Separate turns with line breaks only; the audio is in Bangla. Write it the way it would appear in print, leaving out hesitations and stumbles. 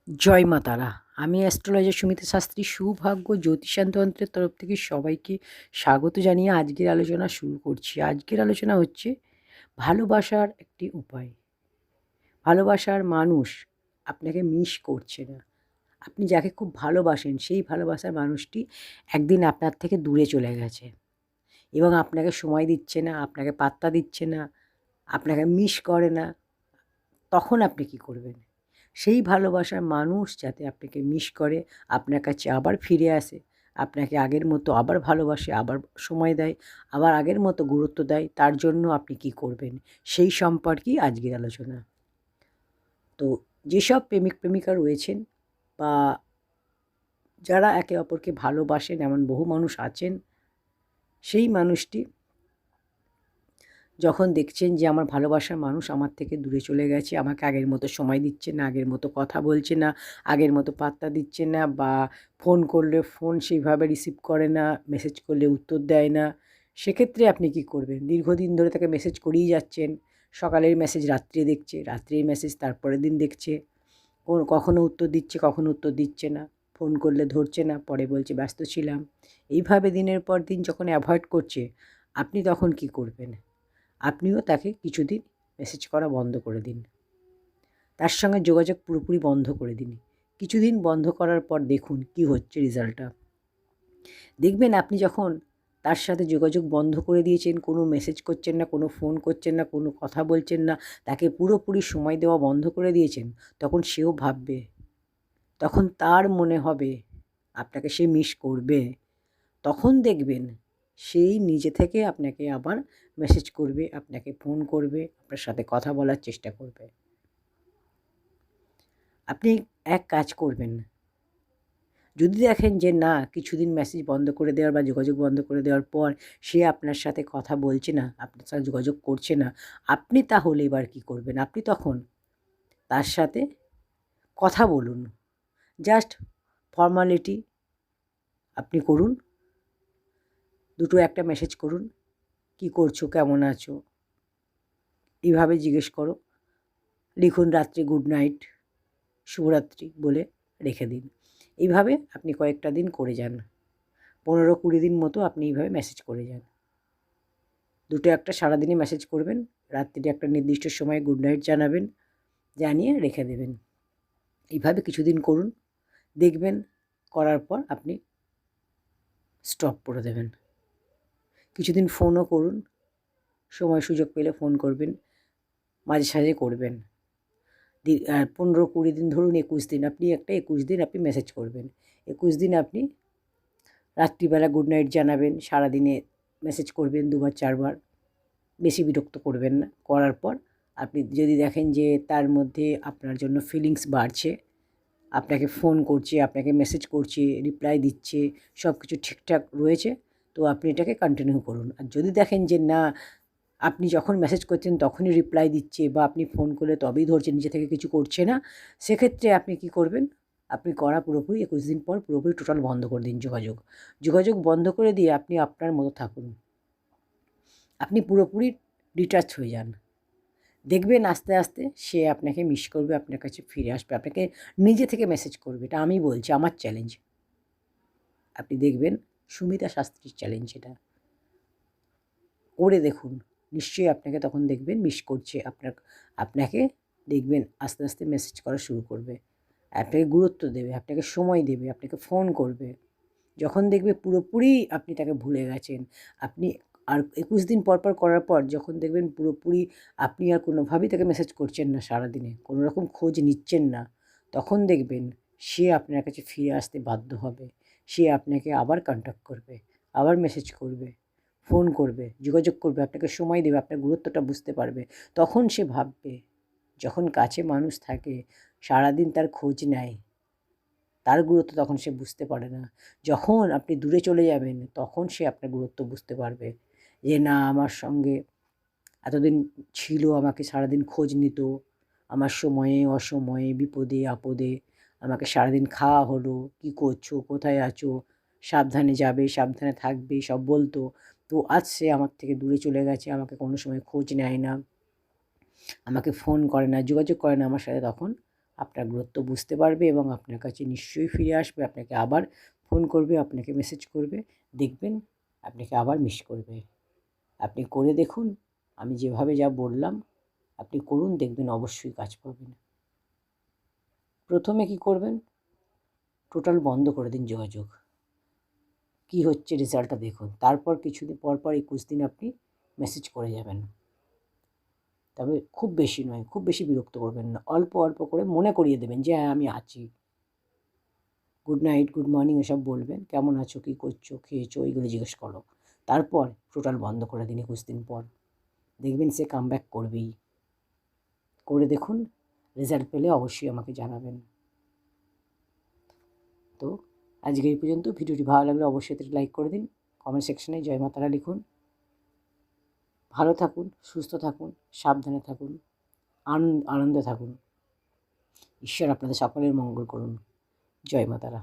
জয় মা তারা। আমি অ্যাস্ট্রোলজার সুমিতা শাস্ত্রী। সুভাগ্য জ্যোতিষান্তন্ত্রের তরফ থেকে সবাইকে স্বাগত জানিয়ে আজকের আলোচনা শুরু করছি। আজকের আলোচনা হচ্ছে ভালোবাসার একটি উপায়। ভালোবাসার মানুষ আপনাকে মিস করছে না। আপনি যাকে খুব ভালোবাসেন সেই ভালোবাসার মানুষটি একদিন আপনার থেকে দূরে চলে গেছে এবং আপনাকে সময় দিচ্ছে না, আপনাকে পাত্তা দিচ্ছে না, আপনাকে মিস করে না। তখন আপনি কী করবেন? সেই ভালোবাসার মানুষ যাতে আপনাকে মিস করে, আপনার কাছে আবার ফিরে আসে, আপনাকে আগের মতো আবার ভালোবাসে, আবার সময় দেয়, আবার আগের মতো গুরুত্ব দেয়, তার জন্য আপনি কী করবেন? সেই সম্পর্কেই আজকের আলোচনা। তো যেসব প্রেমিক প্রেমিকা রয়েছেন বা যারা একে অপরকে ভালোবাসেন এমন বহু মানুষ আছেন, সেই মানুষটি যখন দেখছেন যে আমার ভালোবাসার মানুষ আমার থেকে দূরে চলে গেছে, আমাকে আগের মতো সময় দিচ্ছে না, আগের মতো কথা বলছে না, আগের মতো পাত্তা দিচ্ছে না, বা ফোন করলে ফোন সেইভাবে রিসিভ করে না, মেসেজ করলে উত্তর দেয় না, সেক্ষেত্রে আপনি কী করবেন? দীর্ঘদিন ধরে তাকে মেসেজ করেই যাচ্ছেন, সকালের মেসেজ রাত্রে দেখছে, রাত্রের মেসেজ তারপরের দিন দেখছে, কখনো উত্তর দিচ্ছে, কখনো উত্তর দিচ্ছে না, ফোন করলে ধরছে না, পরে বলছে ব্যস্ত ছিলাম। এইভাবে দিনের পর দিন যখন অ্যাভয়েড করছে, আপনি তখন কী করবেন? আপনিও তাকে কিছুদিন মেসেজ করা বন্ধ করে দিন, তার সঙ্গে যোগাযোগ পুরোপুরি বন্ধ করে দিন। কিছুদিন বন্ধ করার পর দেখুন কী হচ্ছে রেজাল্টটা। দেখবেন আপনি যখন তার সাথে যোগাযোগ বন্ধ করে দিয়েছেন, কোনো মেসেজ করছেন না, কোনো ফোন করছেন না, কোনো কথা বলছেন না, তাকে পুরোপুরি সময় দেওয়া বন্ধ করে দিয়েছেন, তখন সেও ভাববে, তখন তার মনে হবে আপনাকে সে মিস করবে। তখন দেখবেন সেই নিজে থেকে আপনাকে আবার মেসেজ করবে, আপনাকে ফোন করবে, আপনার সাথে কথা বলার চেষ্টা করবে। আপনি এক কাজ করবেন, যদি দেখেন যে না, কিছুদিন মেসেজ বন্ধ করে দেওয়ার বা যোগাযোগ বন্ধ করে দেওয়ার পর সে আপনার সাথে কথা বলছে না, আপনার সাথে যোগাযোগ করছে না, আপনি তাহলে এবার কী করবেন? আপনি তখন তার সাথে কথা বলুন। জাস্ট ফর্মালিটি আপনি করুন। দুটো একটা মেসেজ করুন, কী করছো, কেমন আছো, এইভাবে জিজ্ঞেস করো। লিখুন রাত্রে গুড নাইট, শুভরাত্রি বলে রেখে দিন। এইভাবে আপনি কয়েকটা দিন করে যান। 15-20 দিন মতো আপনি এইভাবে মেসেজ করে যান। দুটো একটা সারাদিনই মেসেজ করবেন, রাত্রিরে একটা নির্দিষ্ট সময়ে গুড নাইট জানাবেন, জানিয়ে রেখে দেবেন। এইভাবে কিছুদিন করুন, দেখবেন করার পর আপনি স্টপ করে দেবেন। কিছুদিন ফোনও করুন, সময় সুযোগ পেলে ফোন করবেন, মাঝে সাঝে করবেন। 15-20 দিন, ধরুন 21 দিন, আপনি 21 দিন আপনি মেসেজ করবেন। 21 দিন আপনি রাত্রিবেলা গুড নাইট জানাবেন, সারাদিনে মেসেজ করবেন 2-4 বার, বেশি বিরক্ত করবেন না। করার পর আপনি যদি দেখেন যে তার মধ্যে আপনার জন্য ফিলিংস বাড়ছে, আপনাকে ফোন করছে, আপনাকে মেসেজ করছে, রিপ্লাই দিচ্ছে, সব কিছু ঠিকঠাক রয়েছে, তো আপনি এটাকে কন্টিনিউ করুন। আর যদি দেখেন যে না, আপনি যখন মেসেজ করছেন তখনই রিপ্লাই দিচ্ছে, বা আপনি ফোন করলে তবেই ধরছে, নিজে থেকে কিছু করছে না, সেক্ষেত্রে আপনি কী করবেন? আপনি করা পুরোপুরি 21 দিন পর পুরোপুরি টোটাল বন্ধ করে দিন যোগাযোগ। যোগাযোগ বন্ধ করে দিয়ে আপনি আপনার মতো থাকুন। আপনি পুরোপুরি ডিটাচ হয়ে যান। দেখবেন আস্তে আস্তে সে আপনাকে মিস করবে, আপনার কাছে ফিরে আসবে, আপনাকে নিজে থেকে মেসেজ করবে। এটা আমি বলছি, আমার চ্যালেঞ্জ। আপনি দেখবেন, সুমিতা শাস্ত্রীর চ্যালেঞ্জ এটা। করে দেখুন, নিশ্চয়ই আপনাকে তখন দেখবেন মিস করছে, আপনাকে দেখবেন আস্তে আস্তে মেসেজ করা শুরু করবে, আপনাকে গুরুত্ব দেবে, আপনাকে সময় দেবে, আপনাকে ফোন করবে। যখন দেখবে পুরোপুরি আপনি তাকে ভুলে গেছেন, আপনি আর 21 দিন পর পর করার পর যখন দেখবেন পুরোপুরি আপনি আর কোনোভাবেই তাকে মেসেজ করছেন না, সারাদিনে কোনো রকম খোঁজ নিচ্ছেন না, তখন দেখবেন সে আপনার কাছে ফিরে আসতে বাধ্য হবে। সে আপনাকে আবার কন্ট্যাক্ট করবে, আবার মেসেজ করবে, ফোন করবে, যোগাযোগ করবে, আপনাকে সময় দেবে, আপনার গুরুত্বটা বুঝতে পারবে। তখন সে ভাববে, যখন কাছে মানুষ থাকে, সারাদিন তার খোঁজ নেয়, তার গুরুত্ব তখন সে বুঝতে পারে না। যখন আপনি দূরে চলে যাবেন, তখন সে আপনার গুরুত্ব বুঝতে পারবে যে না, আমার সঙ্গে এতদিন ছিল, আমাকে সারাদিন খোঁজ নিত, আমার সময়ে অসময়ে, বিপদে আপদে আমাকে সারাদিন খাওয়া হলো, কী করছো, কোথায় আছো, সাবধানে যাবে, সাবধানে থাকবে, সব বলতো। তো আজ সে আমার থেকে দূরে চলে গেছে, আমাকে কোনো সময় খোঁজ নেয় না, আমাকে ফোন করে না, যোগাযোগ করে না আমার সাথে, তখন আপনার গুরুত্ব বুঝতে পারবে এবং আপনার কাছে নিশ্চয়ই ফিরে আসবে, আপনাকে আবার ফোন করবে, আপনাকে মেসেজ করবে। দেখবেন আপনাকে আবার মিস করবে। আপনি করে দেখুন, আমি যেভাবে যা বললাম আপনি করুন, দেখবেন অবশ্যই কাজ পাবেন। প্রথমে কি করবেন, টোটাল বন্ধ করে দিন যোগাযোগ। কী হচ্ছে রেজাল্টটা দেখুন, তারপর কিছুদিন পর 21 দিন আপনি মেসেজ করে যাবেন। তবে খুব বেশি নয়, খুব বেশি বিরক্ত করবেন না, অল্প অল্প করে মনে করিয়ে দেবেন যে হ্যাঁ আমি আছি। গুড নাইট, গুড মর্নিং এসব বলবেন, কেমন আছো, কী করছো, খেয়েছো, এইগুলো জিজ্ঞেস করো। তারপর টোটাল বন্ধ করে দিন 21 দিন পর, দেখবেন সে কামব্যাক করবেই। করে দেখুন, রেজাল্ট পেলে অবশ্যই আমাকে জানাবেন। তো আজকে এই পর্যন্ত। ভিডিওটি ভালো লাগলে অবশ্যই এতে লাইক করে দিন, কমেন্ট সেকশনে জয় মা তারা লিখুন। ভালো থাকুন, সুস্থ থাকুন, সাবধানে থাকুন, আনন্দে থাকুন। ঈশ্বর আপনাদের সকলের মঙ্গল করুন। জয় মা তারা।